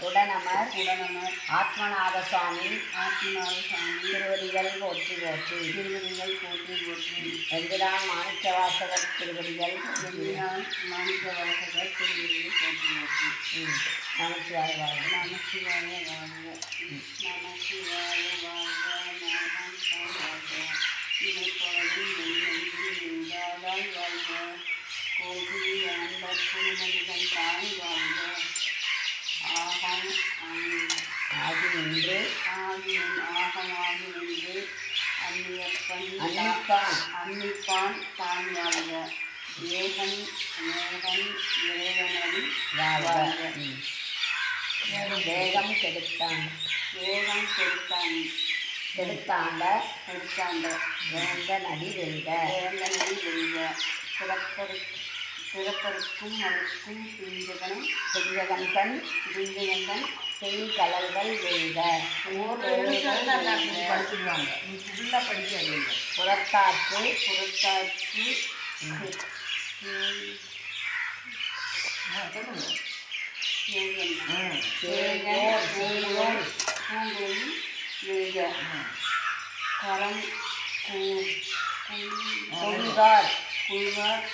உடனமர் ஆத்மநாத சுவாமி திருவடிகள் போற்றி போற்றி எந்திரான் மாணிக்கவாசகர் திருவடிகள் போற்றி போற்றி நமச்சிவாய வாழ்க நமச்சிவாய வாழ்க நமச்சிவாய வாழ்க வாழ்க கோபி அன்பர் குருமனிதன் தாய் வாழ்க ஆகி நின்று அன்னிப்பான் தான் வாழ்க ஏகன் இறைவனடி வாழ்க வேகம் கெடுத்தாண்ட வேந்த நடி வெல்க சிறப்பருக்கும் மறுக்கும் பிஞ்சகன் செய்கலல்கள் வெல்க படிச்சுடுவாங்க ஃபுல்லாக படிக்க புறத்தாற்று கரம் குள்வார்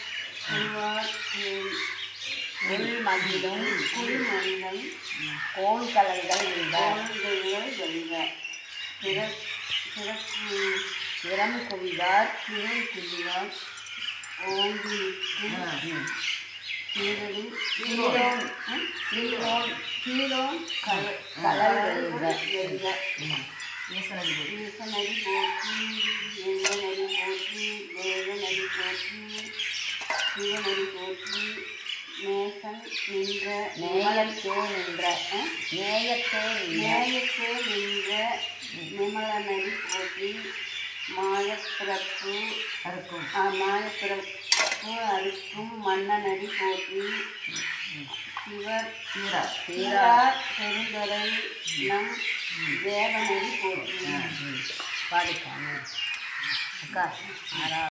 குள்மகிழும் கோண்கலல்கள் வெல்க திறம் குவிவார் ஓங்கி கீழோன் கலல் வெல்க ஈசனடி போற்றி ஏகனடி போற்றி தேவனடி போற்றி சிவனடி போற்றி நேயத்தே நின்ற நிமலனடி போற்றி மாயப்பிறப்பு அறுக்கும் மன்னனடி போற்றி சீரார் பெருந்தரை நம் தேவனடி போற்றி பாடிக்காங்க அக்கா